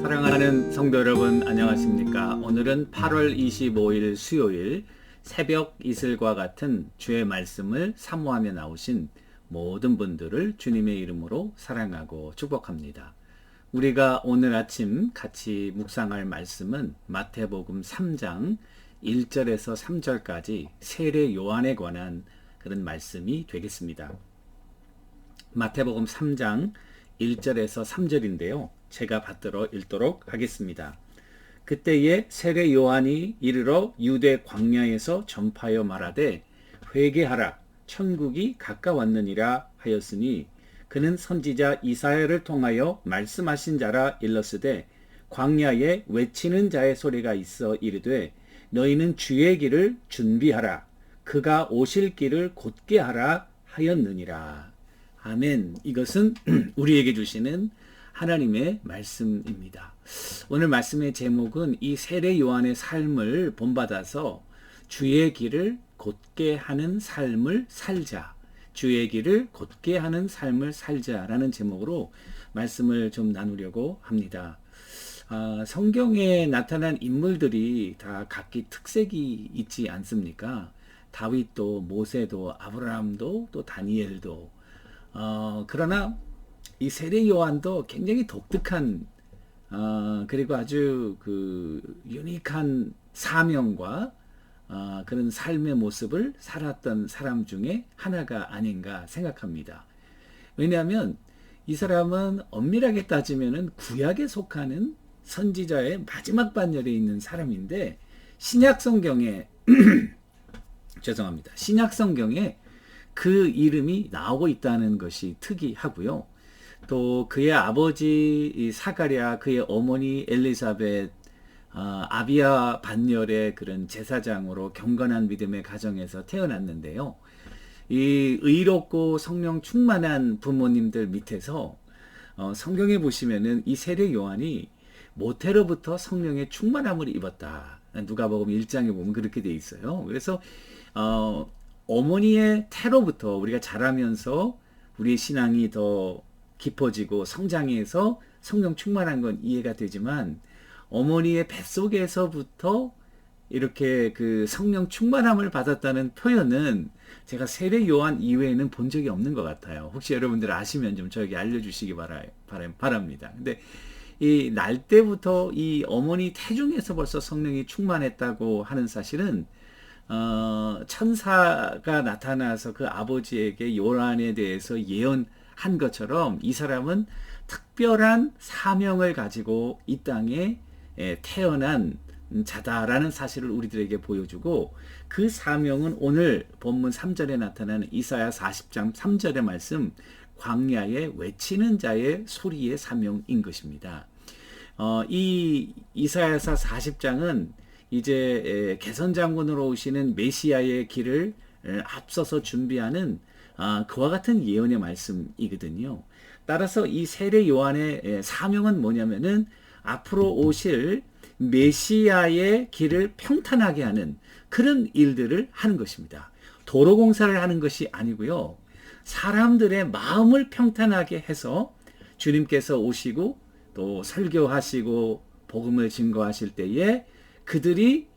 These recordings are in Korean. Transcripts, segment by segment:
사랑하는 성도 여러분, 안녕하십니까? 오늘은 8월 25일 수요일 새벽 이슬과 같은 주의 말씀을 사모하며 나오신 모든 분들을 주님의 이름으로 사랑하고 축복합니다. 우리가 오늘 아침 같이 묵상할 말씀은 마태복음 3장 1절에서 3절까지 세례 요한에 관한 그런 말씀이 되겠습니다. 마태복음 3장 1절에서 3절인데요. 제가 받들어 읽도록 하겠습니다. 그때에 세례 요한이 이르러 유대 광야에서 전파하여 말하되 회개하라 천국이 가까웠느니라 하였으니 그는 선지자 이사야를 통하여 말씀하신 자라 일렀으되 광야에 외치는 자의 소리가 있어 이르되 너희는 주의 길을 준비하라 그가 오실 길을 곧게 하라 하였느니라. 아멘. 이것은 우리에게 주시는 하나님의 말씀입니다. 오늘 말씀의 제목은 이 세례 요한의 삶을 본받아서 주의 길을 곧게 하는 삶을 살자. 주의 길을 곧게 하는 삶을 살자라는 제목으로 말씀을 좀 나누려고 합니다. 성경에 나타난 인물들이 다 각기 특색이 있지 않습니까? 다윗도 모세도 아브라함도 또 다니엘도 그러나 이 세례 요한도 굉장히 독특한 그리고 아주 그 유니크한 사명과 그런 삶의 모습을 살았던 사람 중에 하나가 아닌가 생각합니다. 왜냐하면 이 사람은 엄밀하게 따지면은 구약에 속하는 선지자의 마지막 반열에 있는 사람인데 신약 성경에 죄송합니다. 신약 성경에 그 이름이 나오고 있다는 것이 특이하고요. 또 그의 아버지 사가랴, 그의 어머니 엘리사벳, 아비야 반열의 그런 제사장으로 경건한 믿음의 가정에서 태어났는데요. 이 의롭고 성령 충만한 부모님들 밑에서 성경에 보시면은 이 세례 요한이 모태로부터 성령의 충만함을 입었다. 누가복음 1장에 보면 그렇게 돼 있어요. 그래서 어머니의 태로부터 우리가 자라면서 우리의 신앙이 더 깊어지고 성장해서 성령 충만한 건 이해가 되지만 어머니의 뱃속에서부터 이렇게 그 성령 충만함을 받았다는 표현은 제가 세례 요한 이외에는 본 적이 없는 것 같아요. 혹시 여러분들 아시면 좀 저에게 알려주시기 바랍니다. 근데 이 날 때부터 이 어머니 태중에서 벌써 성령이 충만했다고 하는 사실은 천사가 나타나서 그 아버지에게 요한에 대해서 예언한 것처럼 이 사람은 특별한 사명을 가지고 이 땅에 태어난 자다라는 사실을 우리들에게 보여주고 그 사명은 오늘 본문 3절에 나타나는 이사야 40장 3절의 말씀 광야에 외치는 자의 소리의 사명인 것입니다. 이 이사야서 40장은 이제 개선장군으로 오시는 메시아의 길을 앞서서 준비하는 그와 같은 예언의 말씀이거든요. 따라서 이 세례 요한의 사명은 뭐냐면은 앞으로 오실 메시아의 길을 평탄하게 하는 그런 일들을 하는 것입니다. 도로 공사를 하는 것이 아니고요. 사람들의 마음을 평탄하게 해서 주님께서 오시고 또 설교하시고 복음을 증거하실 때에 그들이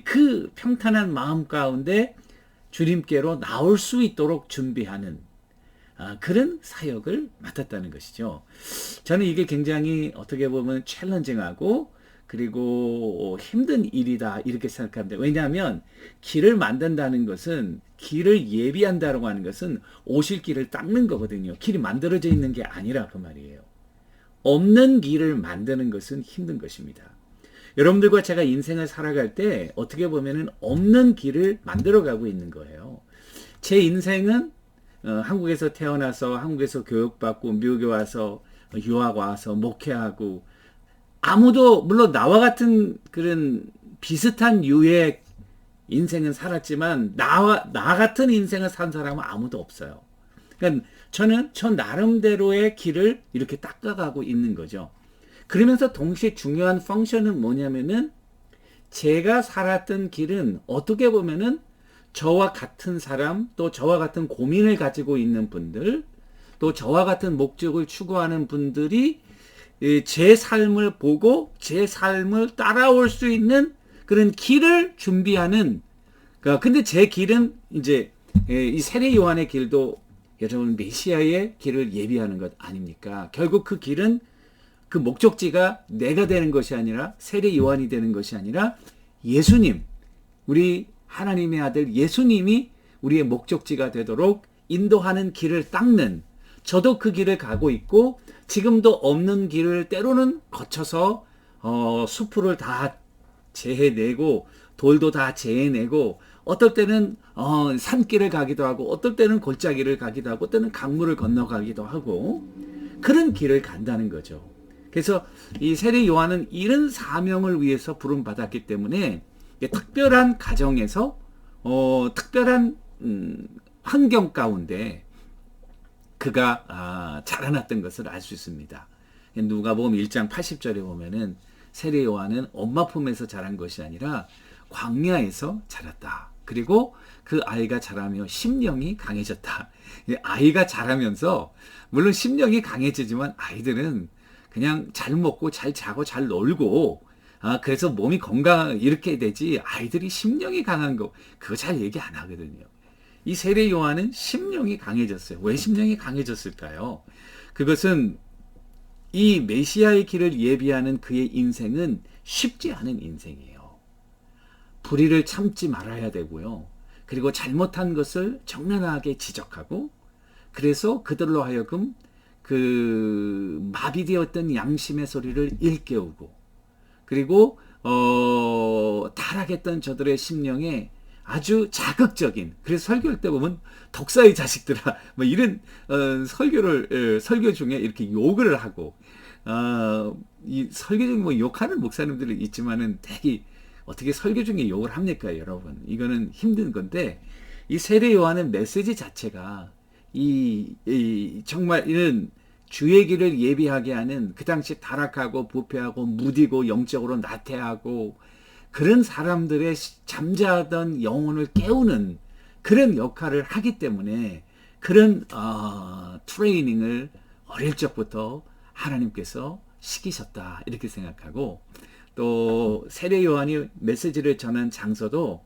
그 평탄한 마음 가운데 주님께로 나올 수 있도록 준비하는 그런 사역을 맡았다는 것이죠. 저는 이게 굉장히 어떻게 보면 챌린징하고 그리고 힘든 일이다 이렇게 생각합니다. 왜냐하면 길을 만든다는 것은 길을 예비한다고 하는 것은 오실 길을 닦는 거거든요. 길이 만들어져 있는 게 아니라 그 말이에요. 없는 길을 만드는 것은 힘든 것입니다. 여러분들과 제가 인생을 살아갈 때 어떻게 보면은 없는 길을 만들어가고 있는 거예요. 제 인생은 한국에서 태어나서 한국에서 교육받고 미국에 와서 유학 와서 목회하고 아무도 물론 나와 같은 그런 비슷한 유의 인생은 살았지만 나 같은 인생을 산 사람은 아무도 없어요. 그러니까 저는 저 나름대로의 길을 이렇게 닦아가고 있는 거죠. 그러면서 동시에 중요한 펑션은 뭐냐면은 제가 살았던 길은 어떻게 보면은 저와 같은 사람 또 저와 같은 고민을 가지고 있는 분들 또 저와 같은 목적을 추구하는 분들이 제 삶을 보고 제 삶을 따라올 수 있는 그런 길을 준비하는. 근데 제 길은 이제 이 세례 요한의 길도 여러분 메시아의 길을 예비하는 것 아닙니까? 결국 그 길은 그 목적지가 내가 되는 것이 아니라 세례 요한이 되는 것이 아니라 예수님, 우리 하나님의 아들 예수님이 우리의 목적지가 되도록 인도하는 길을 닦는, 저도 그 길을 가고 있고 지금도 없는 길을 때로는 거쳐서 수풀을 다 재해내고 돌도 다 재해내고 어떨 때는 산길을 가기도 하고 어떨 때는 골짜기를 가기도 하고 어떨 때는 강물을 건너가기도 하고 그런 길을 간다는 거죠. 그래서 이 세례 요한은 이런 사명을 위해서 부름받았기 때문에 특별한 가정에서 특별한 환경 가운데 그가 자라났던 것을 알 수 있습니다. 누가복음 1장 80절에 보면은 세례 요한은 엄마 품에서 자란 것이 아니라 광야에서 자랐다. 그리고 그 아이가 자라며 심령이 강해졌다. 아이가 자라면서 물론 심령이 강해지지만 아이들은 그냥 잘 먹고 잘 자고 잘 놀고 그래서 몸이 건강 이렇게 되지 아이들이 심령이 강한 거 그거 잘 얘기 안 하거든요. 이 세례 요한은 심령이 강해졌어요. 왜 심령이 강해졌을까요? 그것은 이 메시아의 길을 예비하는 그의 인생은 쉽지 않은 인생이에요. 불의를 참지 말아야 되고요. 그리고 잘못한 것을 적나라하게 지적하고 그래서 그들로 하여금 그 마비되었던 양심의 소리를 일깨우고 그리고 타락했던 저들의 심령에 아주 자극적인, 그래서 설교할 때 보면 독사의 자식들아 뭐 이런 설교 중에 이렇게 욕을 하고 이 설교 중에 뭐 욕하는 목사님들이 있지만은 되게 어떻게 설교 중에 욕을 합니까, 여러분? 이거는 힘든 건데 이 세례 요한의 메시지 자체가 정말 이런 주의 길을 예비하게 하는, 그 당시 타락하고 부패하고 무디고 영적으로 나태하고 그런 사람들의 잠자던 영혼을 깨우는 그런 역할을 하기 때문에 그런 트레이닝을 어릴 적부터 하나님께서 시키셨다 이렇게 생각하고, 또 세례 요한이 메시지를 전한 장소도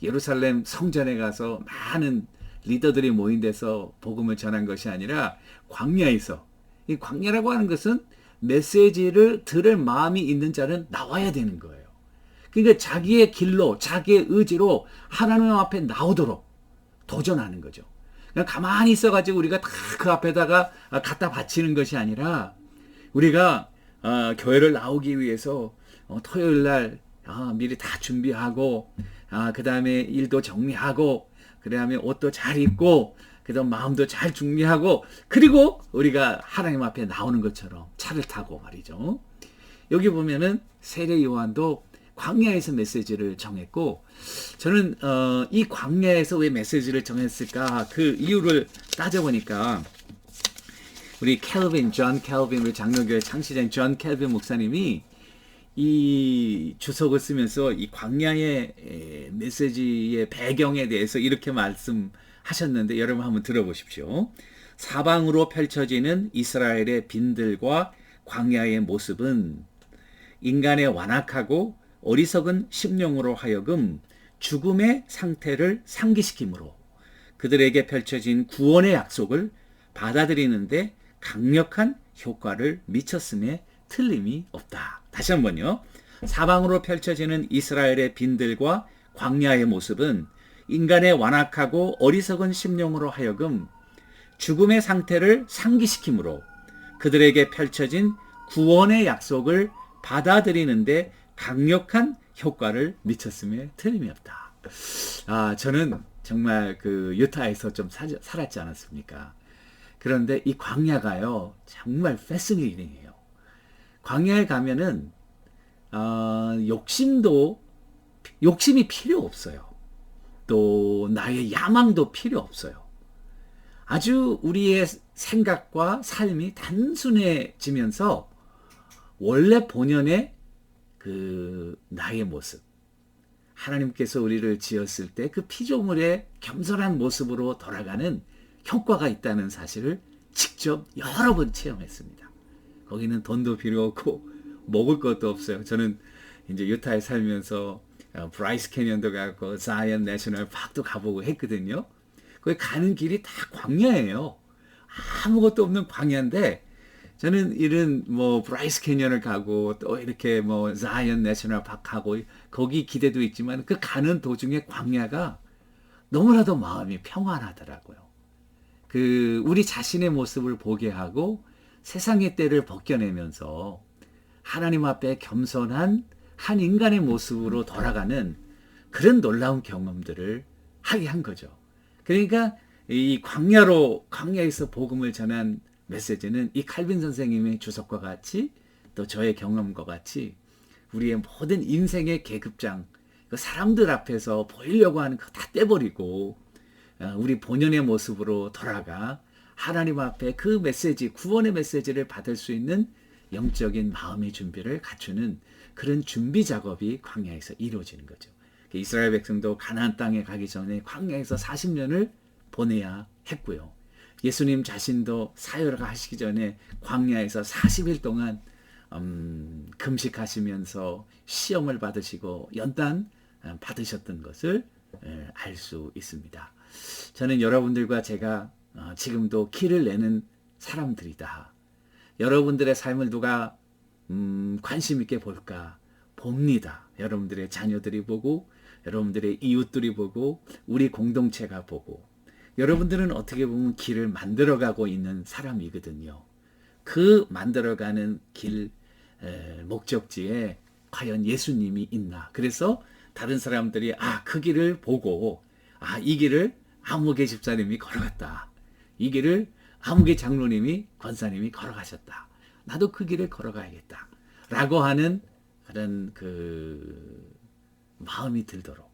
예루살렘 성전에 가서 많은 리더들이 모인 데서 복음을 전한 것이 아니라 광야에서, 이 광야라고 하는 것은 메시지를 들을 마음이 있는 자는 나와야 되는 거예요. 그러니까 자기의 길로 자기의 의지로 하나님 앞에 나오도록 도전하는 거죠. 그냥 가만히 있어가지고 우리가 다 그 앞에다가 갖다 바치는 것이 아니라 우리가 교회를 나오기 위해서 토요일 날 미리 다 준비하고 그 다음에 일도 정리하고 그 다음에 옷도 잘 입고 그다음 마음도 잘 준비하고 그리고 우리가 하나님 앞에 나오는 것처럼 차를 타고 말이죠. 여기 보면은 세례 요한도 광야에서 메시지를 정했고, 저는 이 광야에서 왜 메시지를 정했을까 그 이유를 따져보니까 우리 존 캘빈, 우리 장로교회 창시자인 존 캘빈 목사님이 이 주석을 쓰면서 이 광야의 메시지의 배경에 대해서 이렇게 말씀하셨는데 여러분 한번 들어보십시오. 사방으로 펼쳐지는 이스라엘의 빈들과 광야의 모습은 인간의 완악하고 어리석은 심령으로 하여금 죽음의 상태를 상기시키므로 그들에게 펼쳐진 구원의 약속을 받아들이는데 강력한 효과를 미쳤음에 틀림이 없다. 다시 한번요. 사방으로 펼쳐지는 이스라엘의 빈들과 광야의 모습은 인간의 완악하고 어리석은 심령으로 하여금 죽음의 상태를 상기시키므로 그들에게 펼쳐진 구원의 약속을 받아들이는데 강력한 효과를 미쳤음에 틀림이 없다. 저는 정말 그 유타에서 좀 살았지 않았습니까? 그런데 이 광야가요 정말 패스니링이에요. 광야에 가면은 욕심이 필요 없어요. 또 나의 야망도 필요 없어요. 아주 우리의 생각과 삶이 단순해지면서 원래 본연의 그 나의 모습, 하나님께서 우리를 지었을 때 그 피조물의 겸손한 모습으로 돌아가는 효과가 있다는 사실을 직접 여러 번 체험했습니다. 거기는 돈도 필요 없고 먹을 것도 없어요. 저는 이제 유타에 살면서 브라이스 캐년도 가고 자이언 내셔널 파크도 가보고 했거든요. 거기 가는 길이 다 광야예요. 아무것도 없는 광야인데 저는 이런 뭐 브라이스 캐년을 가고 또 이렇게 뭐 자이언 내셔널 파크 가고 거기 기대도 있지만 그 가는 도중에 광야가 너무나도 마음이 평안하더라고요. 그 우리 자신의 모습을 보게 하고 세상의 때를 벗겨내면서 하나님 앞에 겸손한 한 인간의 모습으로 돌아가는 그런 놀라운 경험들을 하게 한 거죠. 그러니까 이 광야에서 복음을 전한 메시지는 이 칼빈 선생님의 주석과 같이 또 저의 경험과 같이 우리의 모든 인생의 계급장, 그 사람들 앞에서 보이려고 하는 거 다 떼버리고 우리 본연의 모습으로 돌아가 하나님 앞에 그 메시지, 구원의 메시지를 받을 수 있는 영적인 마음의 준비를 갖추는 그런 준비 작업이 광야에서 이루어지는 거죠. 이스라엘 백성도 가나안 땅에 가기 전에 광야에서 40년을 보내야 했고요. 예수님 자신도 사역을 하시기 전에 광야에서 40일 동안 금식하시면서 시험을 받으시고 연단 받으셨던 것을 알 수 있습니다. 저는 여러분들과 제가 지금도 길을 내는 사람들이다. 여러분들의 삶을 누가 관심 있게 볼까? 봅니다. 여러분들의 자녀들이 보고 여러분들의 이웃들이 보고 우리 공동체가 보고 여러분들은 어떻게 보면 길을 만들어가고 있는 사람이거든요. 그 만들어가는 길 목적지에 과연 예수님이 있나? 그래서 다른 사람들이 그 길을 보고 이 길을 아무개 집사님이 걸어갔다. 이 길을 아무개 장로님이 권사님이 걸어가셨다. 나도 그 길을 걸어가야겠다. 라고 하는 그런 그 마음이 들도록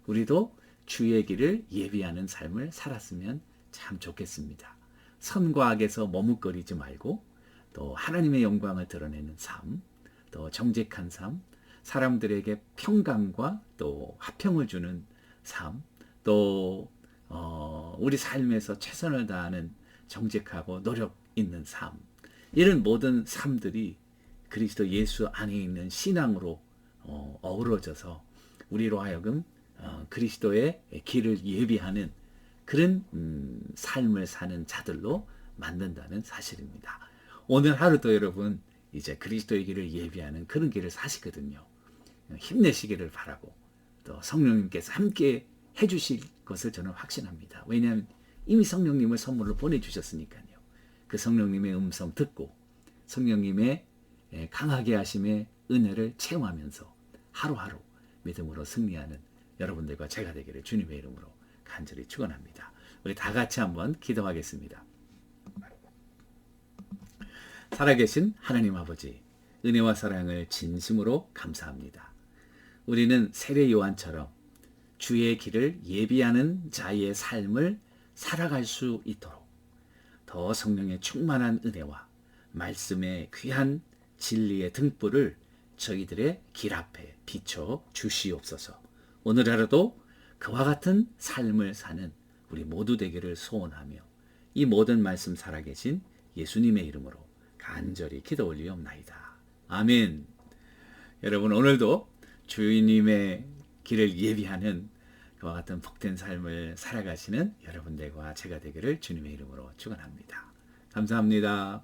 우리도 주의 길을 예비하는 삶을 살았으면 참 좋겠습니다. 선과 악에서 머뭇거리지 말고 또 하나님의 영광을 드러내는 삶, 또 정직한 삶, 사람들에게 평강과 또 화평을 주는 삶, 또 우리 삶에서 최선을 다하는 정직하고 노력 있는 삶, 이런 모든 삶들이 그리스도 예수 안에 있는 신앙으로 어우러져서 우리로 하여금 그리스도의 길을 예비하는 그런 삶을 사는 자들로 만든다는 사실입니다. 오늘 하루도 여러분 이제 그리스도의 길을 예비하는 그런 길을 사시거든요. 힘내시기를 바라고 또 성령님께서 함께 해주실 것을 저는 확신합니다. 왜냐하면 이미 성령님을 선물로 보내주셨으니까요. 그 성령님의 음성 듣고 성령님의 강하게 하심의 은혜를 체험하면서 하루하루 믿음으로 승리하는 여러분들과 제가 되기를 주님의 이름으로 간절히 축원합니다. 우리 다 같이 한번 기도하겠습니다. 살아계신 하나님 아버지, 은혜와 사랑을 진심으로 감사합니다. 우리는 세례 요한처럼 주의 길을 예비하는 자의 삶을 살아갈 수 있도록 더 성령의 충만한 은혜와 말씀의 귀한 진리의 등불을 저희들의 길 앞에 비춰 주시옵소서. 오늘 하루도 그와 같은 삶을 사는 우리 모두 되기를 소원하며 이 모든 말씀 살아계신 예수님의 이름으로 간절히 기도 올리옵나이다. 아멘. 여러분 오늘도 주님의 길을 예비하는 그와 같은 복된 삶을 살아가시는 여러분들과 제가 되기를 주님의 이름으로 축원합니다. 감사합니다.